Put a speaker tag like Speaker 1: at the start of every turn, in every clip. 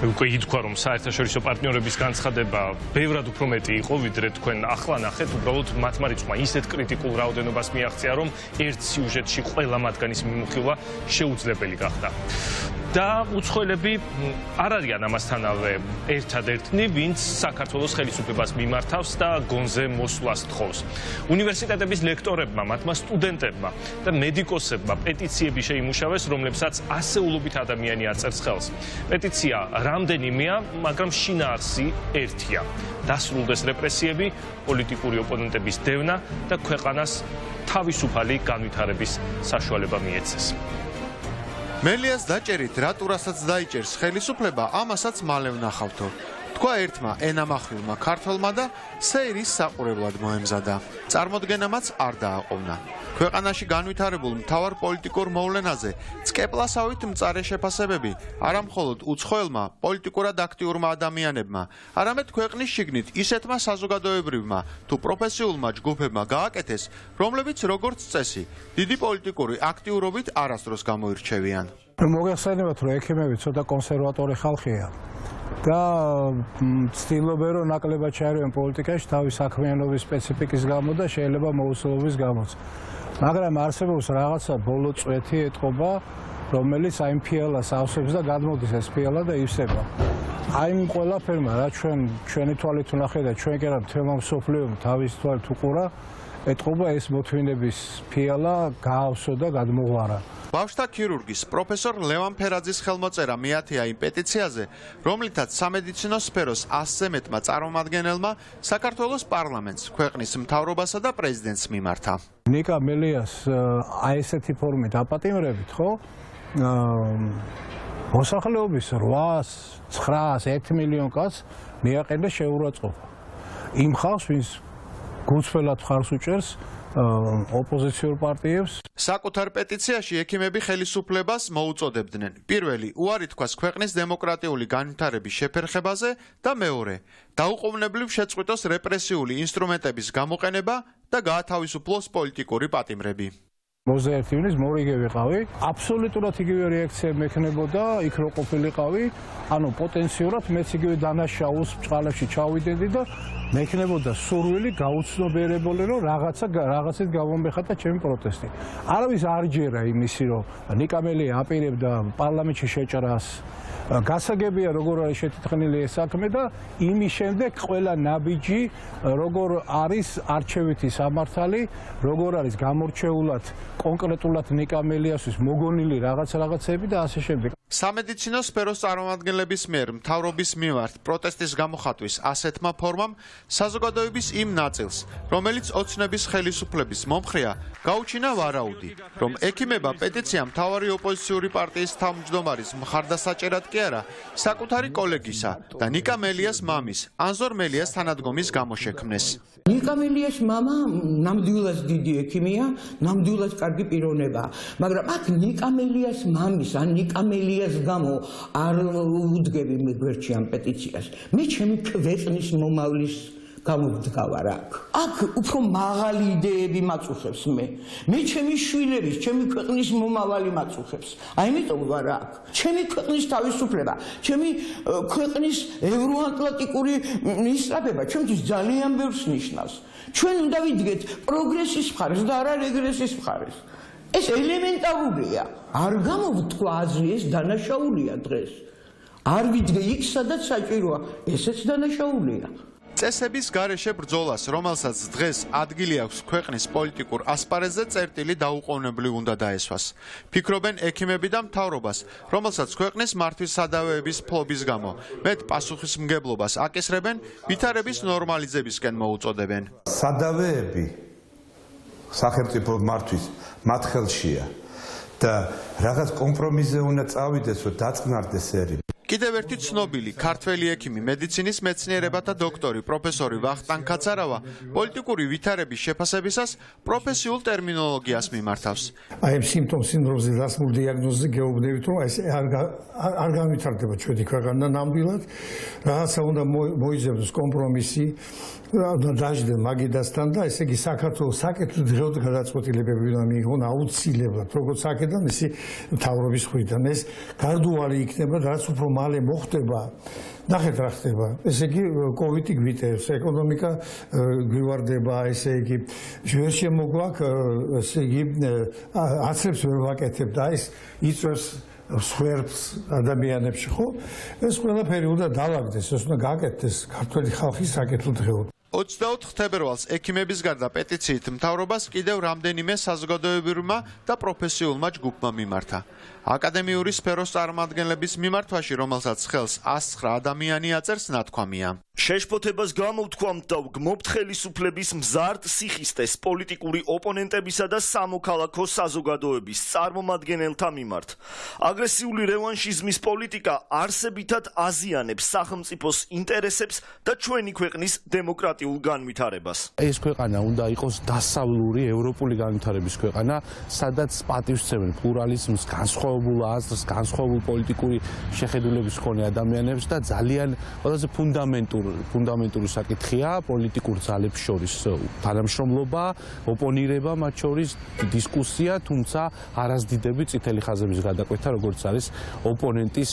Speaker 1: უკვე ითქვა, რომ საერთაშორისო პარტნიორების განცხადება ბევრად უფრო მეტი იყო, ვიდრე თქვენ ახლა ნახეთ, უბრალოდ მათმა რიცხვმა ისეთ კრიტიკულ რაოდენობას მიაღწია, რომ ერთ სიუჟეტში ყველა მათგანის მიმოხილვა შეუძლებელი გახდა. და უცხოელები არ არიან ამასთანავე ერთადერთნი, ვინც საქართველოს ხელისუფლებას მიმართავს და გონზე მოსვლას თხოვს. უნივერსიტეტების ლექტორებმა, მათმა სტუდენტებმა და მედიკოსებმა პეტიციები შეიმუშავეს, რომლებსაც ასეულობით ადამიანი აწერს ხელს. პეტიცია რამდენიმეა, მაგრამ შინაარსი ერთია. დასრულდეს რეპრესიები, პოლიტიკური ოპონენტების დევნა და ქვეყანას თავისუფალი განვითარების საშუალება მიეცეს.
Speaker 2: მელიას დაჭერით რატურასაც დაიჭერს ხელისუფლება, ამასაც მალე ვნახავთო. თქვა ერთმა ენამახვილმა ქართველმა და სეირის საყურებლად მოემზადა. წარმოდგენამაც არ დააყოვნა. ქვეყანაში განვითარებულ მთავარ პოლიტიკურ მოვლენაზე წკეპლასავით მწარე შეფასებები არა მხოლოდ უცხოელმა პოლიტიკურად აქტიურმა ადამიანებმა, არამედ ქვეყნის შიგნით ისეთმა საზოგადოებრივმა თუ პროფესიულმა ჯგუფებმა გააკეთეს, რომლებიც როგორც წესი დიდი პოლიტიკური აქტიურობით არასდროს გამოირჩევიან.
Speaker 3: მოგეხსენებათ, რომ ექიმები ცოტა კონსერვატორი ხალხია და ცდილობენ, რომ ნაკლებად ჩაერევენ პოლიტიკაში თავის საქმიანობის სპეციფიკის გამო და შეიძლება მოუსწრობის გამოც. მაგრამ არსებობს რაღაცა ბოლო წვეთი ეტყობა, რომელიც აი ფიალას ავსებს და გადმოდის ეს ფიალა და ივსება. აი იმ ყველაფერმა, რა ჩვენი თვალით ვნახე და ჩვენ კი არა მთელმა მსოფლიომ თავის თვალით უყურა, ეტყობა ეს მოთმინების ფიალა გაავსო და გადმოღვარა.
Speaker 2: ბავშვთა ქირურგის პროფესორ ლევან ფერაძის ხელმოწერა მეათეა იმ პეტიციაზე, რომლითაც სამედიცინო სფეროს 100-ზე მეტმა წარმომადგენელმა საქართველოს პარლამენტს, ქვეყნის მთავრობასა და პრეზიდენტს მიმართა.
Speaker 3: ნიკა მელიას აი ესეთი ფორმით აპატიმრებით, ხო? მოსახლეობის 800-900-1 მილიონ კაცს მიაყენდა შეურაცხყოფა. იმ ხალხს, ვინც გულწრფელად მხარს უჭერს ოპოზიციურ პარტიებს.
Speaker 2: საკუთარ პეტიციაში ექიმები ხელისუფლებას მოუწოდებდნენ. პირველი, უარი თქვას ქვეყნის დემოკრატიული განვითარების შეფერხებაზე და მეორე, დაუყოვნებლივ შეწყვიტოს რეპრესიული ინსტრუმენტების გამოყენება და გაათავისუფლოს პოლიტიკური პატიმრები.
Speaker 3: 21 ივნის მორიგე ვიყავი, აბსოლუტურად იგივე რეაქცია მექნებოდა, იქ რო ყოფილიყავი, ანუ პოტენციურად მეც იგივე დანაშაულს ბჭყალებში ჩავიდედი და მექნებოდა სურვილი გაუცნობიერებული, რომ რაღაცით გამომეხატა ჩემი პროტესტი. არავის არ ჯერა იმისი, რომ ნიკა მელია აპირებდა პარლამენტში შეჭრას. გასაგებია, როგორ არის შეთითხნილი ეს საქმე და იმის შემდეგ ყველა ნაბიჯი, როგორ არის არჩევითი სამართალი, როგორ არის გამორჩეულად კონკრეტულად ნიკა მელიასთვის მოგონილი რაღაცები და ასე შემდეგ.
Speaker 2: სამედიცინო სფეროს წარმომადგენლების მიერ მთავრობის მიმართ პროტესტის გამოხატვის ასეთმა ფორმამ საზოგადოების იმ ნაწილს, რომელიც ოცნების ხელისუფლების მომხრეა, გაუჩინა ვარაუდი, რომ ექიმება პეტიცია მთავარი ოპოზიციური პარტიის თავმჯდომარის მხარდასაჭერად კი არა, საკუთარი კოლეგისა და ნიკა მელიას მამის, ანზორ მელიას თანადგომის გამო შექმნეს.
Speaker 4: ნიკა მელიას მამა ნამდვილად დიდი ექიმია, ნამდვილად კარგი პიროვნება, მაგრამ აქ ნიკა მელიას მამის ან ნიკა მელიას გამო არ უდგები მე გვერდში ამ პეტიციას. მე ჩემი ქვეყნის მომავლის გამოვდგავარ აქ. აქ უფრო მაღალი იდეები მაწუხებს მე ჩემი შვილების, ჩემი ქვეყნის მომავალი მაწუხებს. ამიტომ ვარ აქ. ჩემი ქვეყნის თავისუფლება, ჩემი ქვეყნის ევროატლანტიკური მისწრაფება ჩემთვის ძალიან ბევრს ნიშნავს. ჩვენ უნდა ვიდგეთ პროგრესის მხარეს და არა რეგრესის მხარეს. ეს ელემენტარულია. არ გამოვთქვა აზრი, ეს დანაშაულია დღეს. არ ვიდგე იქ, სადაც საჭიროა, ესეც დანაშაულია.
Speaker 2: წესების გარეშე ბრძოლას, რომელსაც დღეს ადგილი აქვს ქვეყნის პოლიტიკურ ასპარეზზე, წერტილი დაუყოვნებლივ უნდა დაესვას. ფიქრობენ ექიმები და მთავრობას, რომელსაც ქვეყნის მართვის სადავეების ფლობის გამო მეტ პასუხისმგებლობას აკისრებენ, ვითარების ნორმალიზებისკენ მოუწოდებენ.
Speaker 5: სადავეები სახელმწიფო მართვის მათ ხელშია და რაღაც კომპრომისზე უნდა წავიდეს, რომ დაწყნარდეს ერი.
Speaker 2: კიდევ ერთი ცნობილი ქართველი ექიმი, მედიცინის მეცნიერებათა დოქტორი, პროფესორი ვახტანგ ქაცარავა პოლიტიკური ვითარების შეფასებისას პროფესიულ ტერმინოლოგიას მიმართავს.
Speaker 6: აი ამ სიმპტომ-სინდრომზე დასმულ დიაგნოზზე გეუბნებით, რომ ეს არ განვითარდება ჩვენი ქვეყანა ნამდვილად, რაღაცა უნდა მოიძებნოს კომპრომისი, დაждდენ მაგიდასთან და ესე იგი საქართველოს საკითხი დღეოდ გადაწყვეტილებები უნდა მიიღონ აუცილებლად, როგორც აქედან ისე მთავრობის მხრიდან. ეს გარდუალი იქნება, რაც უფრო მალე მოხდება ნახეთ რა ხდება ესე იგი კოვიდი გვიტევს ეკონომიკა გვივარდება ესე იგი ვერ შემოგვაქვს ესე იგი აცრებს ვერ ვაკეთებ და ეს იწვევს სვერფს ადამიანებში ხო ეს ყველაფერი უნდა დაალაგდეს ეს უნდა გააკეთდეს ქართული ხალხის საკითხი დღეოდ
Speaker 2: 24 თებერვალს ექიმების გარდა პეტიციით მთავრობას კიდევ რამდენიმე საზოგადოებრივმა და პროფესიულმა ჯგუფმა მიმართა. აკადემიური სფეროს წარმომადგენლების მიმართვაში, რომელსაც ხელს 109 ადამიანი აწერს, ნათქვამია.
Speaker 7: შეშფოთებას გამოვთქვამთ და ვგმობთ ხელისუფლების მზარდ სიხისტეს პოლიტიკური ოპონენტებისა და სამოქალაქო საზოგადოების წარმომადგენელთა მიმართ. აგრესიული რევანშიზმის პოლიტიკა არსებითად აზიანებს სახელმწიფოს ინტერესებს და ჩვენი ქვეყნის დემოკრატიულ განვითარებას.
Speaker 8: ეს ქვეყანა უნდა იყოს დასავლური ევროპული განვითარების ქვეყანა, სადაც პატივს სცემენ პლურალიზმს, განსხვავებულ აზრს, განსხვავებულ პოლიტიკური შეხედულების მქონე ადამიანებს და ძალიან ყველაზე ფუნდამენტური საკითხია პოლიტიკურ ძალებს შორის თანამშრომლობა, ოპონირება მათ შორის, დისკუსია, თუმცა არასდიდები წითელი ხაზების გადაკვეთა, როგორც არის ოპონენტის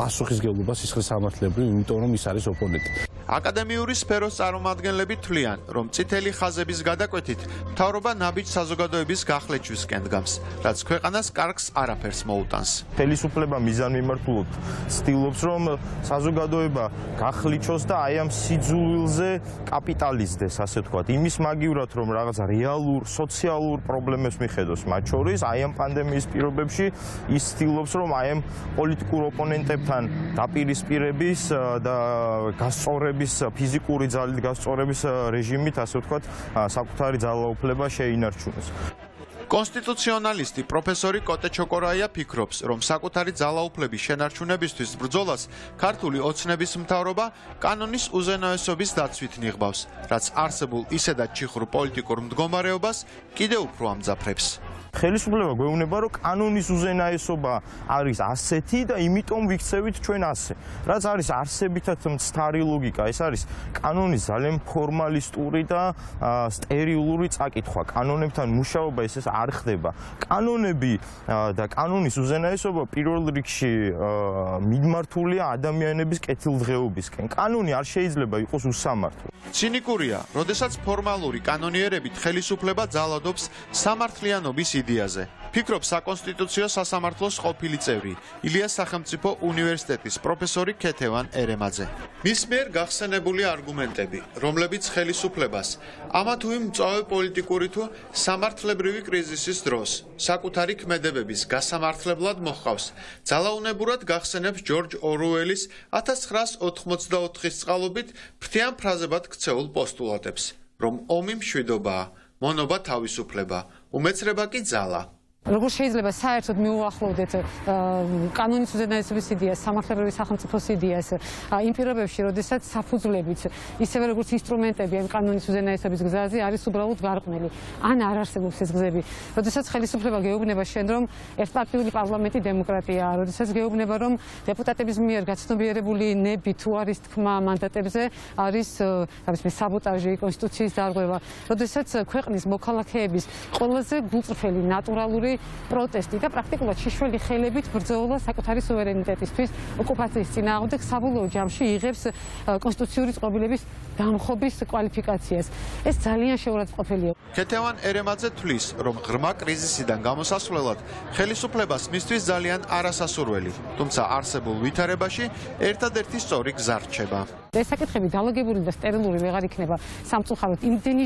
Speaker 8: პასუხისგებლობა სისხლისამართლებრივ, იმიტომ რომ ის არის ოპონენტი.
Speaker 2: აკადემიური სფეროს წარმომადგენლები თვლიან, რომ წითელი ხაზების გადაკვეთით მთავრობა ნაბიჯ საზოგადოების გახლეჩვისკენ დგამს, რაც ქვეყანას კარგს არაფერს მოუტანს.
Speaker 9: ხელისუფლება მიზანმიმართულოდ ცდილობს, რომ საზოგადოება გახლიჩოს და აი ამ სიძულვილზე კაპიტალიზდეს, ასე ვთქვათ, იმის მაგივრად, რომ რაღაცა რეალურ სოციალურ პრობლემებს მიხედოს, მათ შორის აი ამ პანდემიის პირობებში ის ცდილობს, რომ აი ამ პოლიტიკურ ოპონენტებთან დაპირისპირების და გასწორების ფიზიკური ძალით გასწორების რეჟიმით, ასე ვთქვათ, საკუთარი ძალაუფლება შეინარჩუნოს.
Speaker 2: კონსტიტუციონალისტი პროფესორი კოტე ჩოკორაია ფიქრობს, რომ საკუთარი ძალაუფლების შენარჩუნებისთვის ბრძოლას ქართული ოცნების მთავრობა კანონის უზენაესობის დაცვით ნიღბავს, რაც არსებულ ისედაც ჩიხურ პოლიტიკურ მდგომარეობას კიდევ უფრო ამძაფრებს.
Speaker 9: ხელისუფლება გვეუბნება, რომ კანონის უზენაესობა არის ასეთი და იმიტომ ვიქცევით ჩვენ ასე. რაც არის არსებითად მცდარი ლოგიკა, ეს არის კანონის ძალიან ფორმალისტური და სტერილური წაკითხვა. კანონებთან მუშაობა ეს არ ხდება. კანონები და კანონის უზენაესობა პირველ რიგში მიმართულია ადამიანების კეთილდღეობისკენ. კანონი არ შეიძლება იყოს უსამართლო.
Speaker 2: ცინიკურია, როდესაც ფორმალური კანონიერებით ხელისუფლება ძალადობს სამართლიანობის იდეაზე. ფიქრობს საკონსტიტუციო სასამართლოს ყოფილი წევრი, ილიას სახელმწიფო უნივერსიტეტის პროფესორი ქეთევან ერემაძე. მის მიერ გახსენებული არგუმენტები, რომლებიც ხელისუფლებას ამა თუ იმ მწვავე პოლიტიკური თუ სამართლებრივი კრიზისის დროს საკუთარი ქმედებების გასამართლებლად მოჰყავს, ძალაუნებურად გახსენებს ჯორჯ ორუელის 1984-ის წყალობით ფრთიან ფრაზებად ქცეულ პოსტულატებს, რომ ომი მშვიდობაა, მონობა თავისუფლება, უმეცრება კი ძალა.
Speaker 10: როგორ შეიძლება საერთოდ მიუახლოვდეთ კანონის უზენაესობის იდეას, სამართლებრივი სახელმწიფოს იდეას იმ პირობებში, როდესაც საფუძვლებიც, ისევე როგორც ინსტრუმენტები ამ კანონის უზენაესობის გზაზე არის უბრალოდ გარყვნილი. ან არ არსებობს ეს გზები. როდესაც ხელისუფლება გეუბნება შენ, რომ ერთპარტიული პარლამენტი დემოკრატიაა, როდესაც გეუბნება, რომ დეპუტატების მიერ გაცნობიერებული ნები თუ არის თქმა მანდატებზე, არის საბოტაჟი, კონსტიტუციის დარღვევა. როდესაც ქვეყნის მოქალაქეების ყველაზე გულწრფელი ნატურალური პროტესტი და პრაქტიკულად შიშველი ხელებით ბრძოლა საკუთარი სუვერენიტეტისთვის ოკუპაციის წინააღმდეგ საბოლოო ჯამში იღებს კონსტიტუციური წყობილების დამხობის კვალიფიკაციას. ეს ძალიან შეურაცხყოფელია.
Speaker 2: ქეთევან ერემაძე თვლის, რომ ღრმა კრიზისიდან გამოსასვლელად ხელისუფლებას მისთვის ძალიან არასასურველი, თუმცა არსებულ ვითარებაში ერთადერთი სწორი გზა რჩება.
Speaker 10: ეს საკითხები დალაგებული და სტერილური ვეღარ იქნება სამწუხაროდ. იმდენი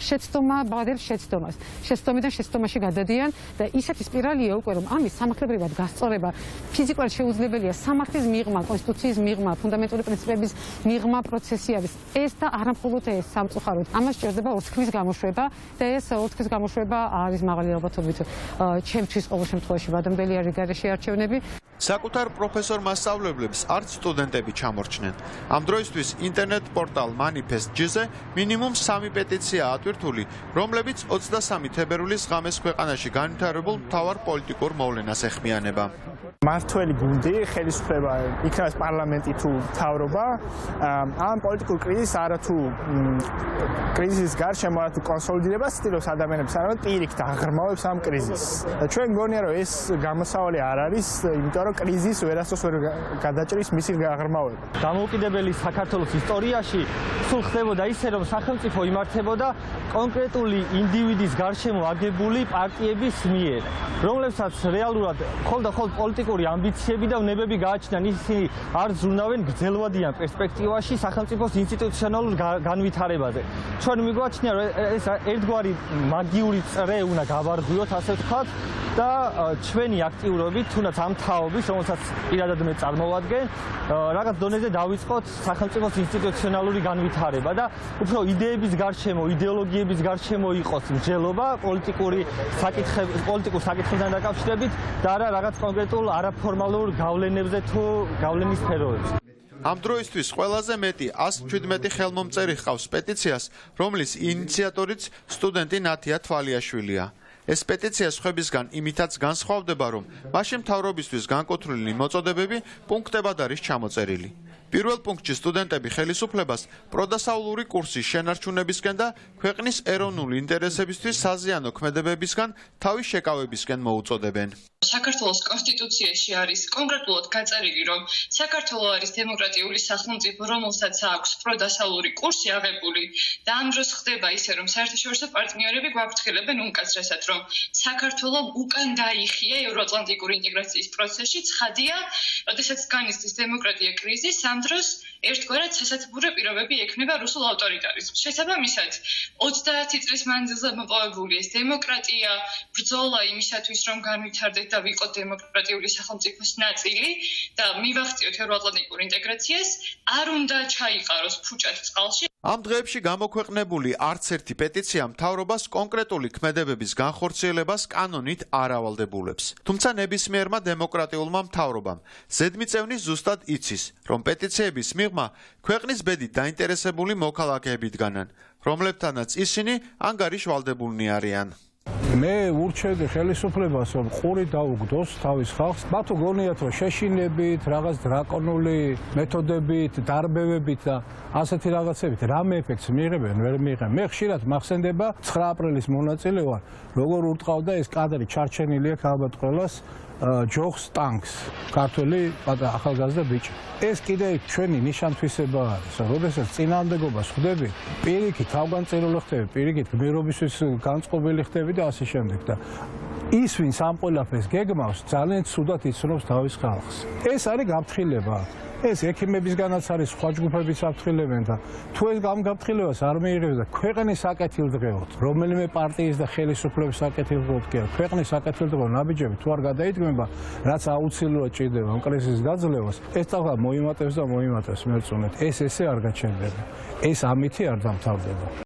Speaker 10: შეცდომა ბადებს შეცდომას. შეცდომიდან შეცდომაში გადადიან და ისეთი სპირალია უკვე, რომ ამის სამართლებრივად გასწორება ფიზიკურად შეუძლებელია სამართლის მიღმა, კონსტიტუციის მიღმა, ფუნდამენტური პრინციპების მიღმა პროცესი არის. ეს და არა მხოლოდ ეს სამწუხაროდ. ამას სჭირდება ორთქლის გამოშვება და ეს ორთქლის გამოშვება არის მაღალი ალბათობით ჩემთვის ყოველ შემთხვევაში ვადამდელი არის გარეშე არჩევნები.
Speaker 2: საკუთარ პროფესორ მასწავლებლებს არც სტუდენტები ჩამორჩნენ. ამ დროისთვის ინტერნეტ პორტალ Manifest.gz-ზე მინიმუმ 3 პეტიციაა ატვირთული, რომლებიც 23 თებერვლის ღამეს ქვეყანაში განვითარებულ მთავარ პოლიტიკურ მოვლენას ეხმიანება.
Speaker 11: მართველი გუნდი, ხელისუფლება, იქნებ პარლამენტი თუ მთავრობა, ამ პოლიტიკურ კრიზისს არა თუ კრიზისის გარშემო არა თუ კონსოლიდირებას ცდილობს ადამიანებს, არამედ პირიქით აღრმავებს ამ კრიზისს. ჩვენ მგონია, რომ ეს გამოსავალი არ არის, იმიტომ რომ რომ კრიზისს ვერასდროს ვერ გადაჭრის მისი გაღრმავება.
Speaker 12: დამოუკიდებელი საქართველოს ისტორიაში სულ ხდებოდა ისე, რომ სახელმწიფო იმართებოდა კონკრეტული ინდივიდის გარშემო აგებული პარტიების მიერ, რომლებსაც რეალურად მხოლოდ პოლიტიკური ამბიციები და ვნებები გააჩნდიან, ისინი არ ზრუნავენ გრძელვადიან პერსპექტივაში სახელმწიფოს ინსტიტუციონალურ განვითარებაზე. ჩვენ მიგვაჩნია, რომ ეს ერთგვარი მაგიური წრე უნდა გავარღვიოთ, ასე ვთქვათ, და ჩვენი აქტიურობით, თუნდაც ამ თაობის, რომელსაც პირადად მე წარმოვადგენ, რაღაც დონეზე დავიწყოთ სახელმწიფოს ინსტიტუციონალური განვითარება და უფრო იდეების გარშემო, იდეოლოგიების გარშემო იყოს მსჯელობა პოლიტიკურ საკითხებთან დაკავშირებით და არა რაღაც კონკრეტულ არაფორმალურ გავლენებზე თუ გავლენის სფეროებზე.
Speaker 2: ამ დროისთვის ყველაზე მეტი 117 ხელმომწერი ჰყავს პეტიციას, რომლის ინიციატორიც სტუდენტი ნათია თვალიაშვილია. ეს პეტიცია სხვებისგან იმითაც განსხვავდება, რომ მასში მთავრობისთვის განკუთვნილი მოწოდებები პუნქტებად არის ჩამოწერილი. პირველ პუნქტში სტუდენტები ხელისუფლებას პროდასავლური კურსის შენარჩუნებისკენ და ქვეყნის ეროვნული ინტერესებისთვის საზიანო ქმედებებისგან თავის შეკავებისკენ მოუწოდებენ.
Speaker 13: საქართველოს კონსტიტუციაში არის კონკრეტულად გაწერილი, რომ საქართველო არის დემოკრატიული სახელმწიფო, რომელსაც აქვს პროდასავლური კურსი აღებული და ამ დროს ხდება ისე, რომ საერთაშორისო პარტნიორები გვაფრთხილებენ უმკაცრესად, რომ საქართველო უკან დაიხია ევროატლანტიკური ინტეგრაციის პროცესში. ცხადია, როდესაც განიცდის დემოკრატია კრიზისს, ამ დროს ერთგვარად სასათბურე პირობები ექმნება რუსულ ავტორიტარიზმს. შესაბამისად, 30 წლის მანძილზე მოპოვებული ეს დემოკრატია, ბრძოლა იმისათვის, რომ განვითარდეთ და ვიყოთ დემოკრატიული სახელმწიფოს ნაწილი და მივახციოთ ევროატლანტიკურ ინტეგრაციას, არ უნდა ჩაიყაროს ფუჭად წყალში.
Speaker 2: ამ დღეებში გამოქვეყნებული არც ერთი პეტიცია მთავრობას კონკრეტული ქმედებების განხორციელებას კანონით არ ავალდებულებს. თუმცა ნებისმიერმა დემოკრატიულმა მთავრობამ ზედმიწევნის ზუსტად იცის, რომ პეტიციების მიღმა ქვეყნის ბედით დაინტერესებული მოქალაქეები დგანან, რომლებთანაც ისინი ანგარიშვალდებულნი არიან.
Speaker 3: მე ურჩევდი ხელისუფლებას, რომ ყური დაუგდოს თავის ხალხს, მათო გონიათ, რომ შეშინებით, რაღაც დრაკონული მეთოდებით, დარბევებით და ასეთი რაღაცებით რამე ეფექტს მიიღებენ, ვერ მიიღებენ. მე ხშირად მახსენდება 9 აპრილის მონაწილეობა, როგორ ურტყავდა ეს კადრი ჩარჩენილია ალბათ ყველას ჯოხს ტანკს, ქართველი ახალგაზრდა ბიჭი. ეს კიდე ჩვენი ნიშანთვისება არის, როდესაც წინააღმდეგობას ხვდები, პირიქით თავგანწირული ხდები, პირიქით გმირობისთვის განწყობილი ხდები და ასე შემდეგ და ის ვინც ამ ყველაფერს გეგმავს, ძალიან ცუდად იცნობს თავის ხალხს. ეს არის გაფრთხილება. ეს ექიმებისგანაც არის სხვა ჯგუფებიც აფრთხილებენ და თუ ეს გაფრთხილებას არ მიიღებს და ქვეყნის საკეთილდღეოდ, რომელიმე პარტიის და ხელისუფლების საკეთილდღეოდ კი არა, ქვეყნის საკეთილდღეო ნაბიჯები თუ არ გადაიდგმება, რაც აუცილებლად ჭირდება ამ კრიზისის გაძლევას, ეს თალღა მოიმატებს და მოიმატებს, მე ვწუნეთ, ეს ესე არ გაჩერდება. ეს ამითი არ დამთავრდება.